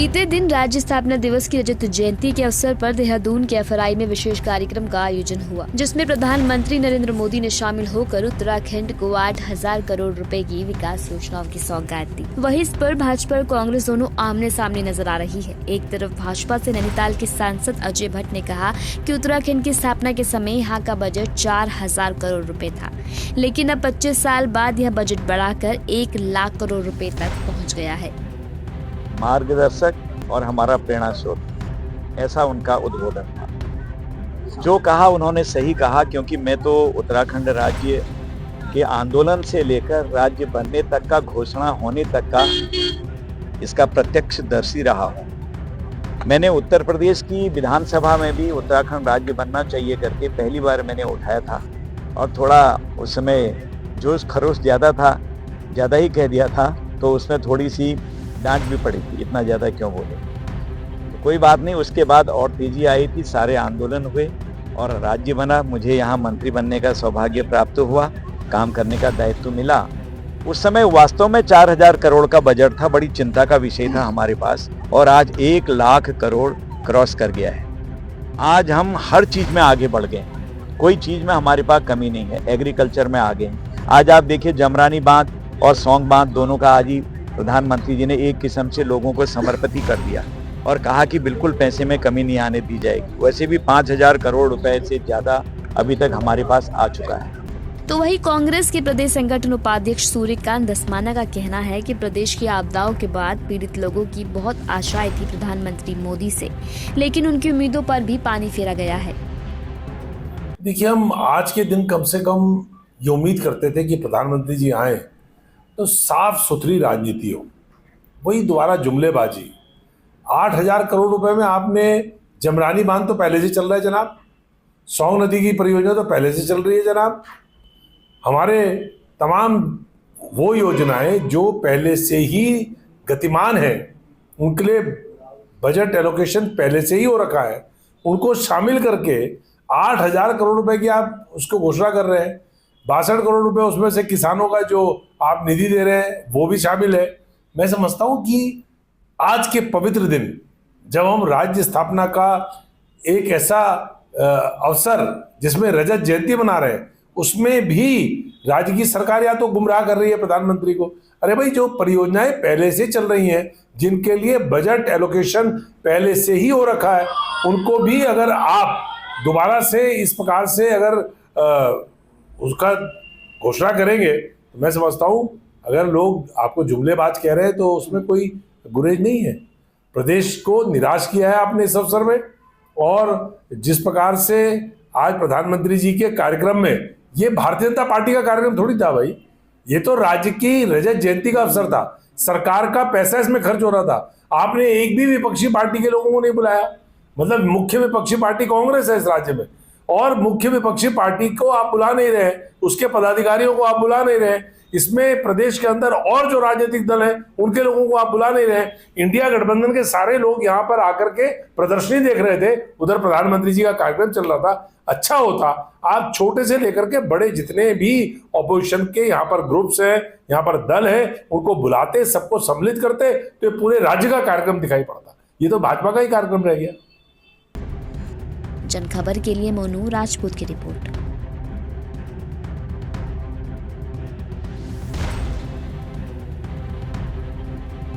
बीते दिन राज्य स्थापना दिवस की रजत जयंती के अवसर पर देहरादून के FRI में विशेष कार्यक्रम का आयोजन हुआ, जिसमें प्रधानमंत्री नरेंद्र मोदी ने शामिल होकर उत्तराखंड को 8,000 करोड़ रुपए की विकास योजनाओं की सौगात दी। वहीं इस पर भाजपा और कांग्रेस दोनों आमने सामने नजर आ रही है। एक तरफ भाजपा से नैनीताल के सांसद अजय भट्ट ने कहा कि उत्तराखंड की स्थापना के समय यहाँ का बजट 4,000 करोड़ रुपए था, लेकिन अब 25 साल बाद यह बजट बढ़ाकर 1 लाख करोड़ रुपए तक पहुँच गया है। मार्गदर्शक और हमारा प्रेरणा स्रोत, ऐसा उनका उद्बोधन था। जो कहा उन्होंने सही कहा, क्योंकि मैं तो उत्तराखंड राज्य के आंदोलन से लेकर राज्य बनने तक का, घोषणा होने तक का इसका प्रत्यक्षदर्शी रहा हूँ। मैंने उत्तर प्रदेश की विधानसभा में भी उत्तराखंड राज्य बनना चाहिए करके पहली बार मैंने उठाया था, और थोड़ा उस समय जोश खरोश ज़्यादा था, ज़्यादा ही कह दिया था, तो उसमें थोड़ी सी डांट भी पड़ी थी, इतना ज़्यादा क्यों बोले। तो कोई बात नहीं, उसके बाद और तेजी आई थी, सारे आंदोलन हुए और राज्य बना। मुझे यहाँ मंत्री बनने का सौभाग्य प्राप्त हुआ, काम करने का दायित्व मिला। उस समय वास्तव में 4,000 करोड़ का बजट था, बड़ी चिंता का विषय था हमारे पास, और आज 1 लाख करोड़ क्रॉस कर गया है। आज हम हर चीज़ में आगे बढ़ गए, कोई चीज़ में हमारे पास कमी नहीं है। एग्रीकल्चर में आगे हैं। आज आप देखिए, जमरानी बांध और सौंग बांध दोनों का आज ही प्रधानमंत्री जी ने एक किस्म से लोगों को समर्पित ही कर दिया और कहा कि बिल्कुल पैसे में कमी नहीं आने दी जाएगी। वैसे भी 5,000 करोड़ रुपए से ज़्यादा अभी तक हमारे पास आ चुका है। तो वही कांग्रेस के प्रदेश संगठन उपाध्यक्ष सूर्यकांत धस्माना का कहना है कि प्रदेश की आपदाओं के बाद पीड़ित लोगों की बहुत आशाएं थी प्रधानमंत्री मोदी से, लेकिन उनकी उम्मीदों पर भी पानी फेरा गया है। देखिए, हम आज के दिन कम से कम ये उम्मीद करते थे कि प्रधानमंत्री जी आए तो साफ सुथरी राजनीति हो, वही दोबारा जुमलेबाजी। 8,000 करोड़ रुपए में आपने जमरानी बांध तो पहले से चल रहा है जनाब, सौंग नदी की परियोजना तो पहले से चल रही है जनाब, हमारे तमाम वो योजनाएं जो पहले से ही गतिमान है, उनके लिए बजट एलोकेशन पहले से ही हो रखा है, उनको शामिल करके 8,000 करोड़ रुपए की आप उसको घोषणा कर रहे हैं। 62 करोड़ रुपए उसमें से किसानों का जो आप निधि दे रहे हैं वो भी शामिल है। मैं समझता हूं कि आज के पवित्र दिन, जब हम राज्य स्थापना का एक ऐसा अवसर जिसमें रजत जयंती मना रहे हैं, उसमें भी राज्य की सरकार या तो गुमराह कर रही है प्रधानमंत्री को। अरे भाई, जो परियोजनाएं पहले से चल रही हैं, जिनके लिए बजट एलोकेशन पहले से ही हो रखा है, उनको भी अगर आप दोबारा से इस प्रकार से अगर उसका घोषणा करेंगे, तो मैं समझता हूं अगर लोग आपको जुमलेबाज कह रहे हैं तो उसमें कोई गुरेज नहीं है। प्रदेश को निराश किया है आपने इस अवसर में, और जिस प्रकार से आज प्रधानमंत्री जी के कार्यक्रम में, ये भारतीय जनता पार्टी का कार्यक्रम थोड़ी था भाई, ये तो राज्य की रजत जयंती का अवसर था, सरकार का पैसा इसमें खर्च हो रहा था। आपने एक भी विपक्षी पार्टी के लोगों को नहीं बुलाया, मतलब मुख्य विपक्षी पार्टी कांग्रेस है इस राज्य में, और मुख्य विपक्षी पार्टी को आप बुला नहीं रहे, उसके पदाधिकारियों को आप बुला नहीं रहे, इसमें प्रदेश के अंदर और जो राजनीतिक दल हैं उनके लोगों को आप बुला नहीं रहे। इंडिया गठबंधन के सारे लोग यहाँ पर आकर के प्रदर्शनी देख रहे थे, उधर प्रधानमंत्री जी का कार्यक्रम चल रहा था। अच्छा होता आप छोटे से लेकर के बड़े जितने भी ऑपोजिशन के यहाँ पर ग्रुप्स हैं, यहाँ पर दल है, उनको बुलाते, सबको सम्मिलित करते, तो पूरे राज्य का कार्यक्रम दिखाई पड़ता। ये तो भाजपा का ही कार्यक्रम रह गया। जनखबर के लिए मोनू राजपूत की रिपोर्ट।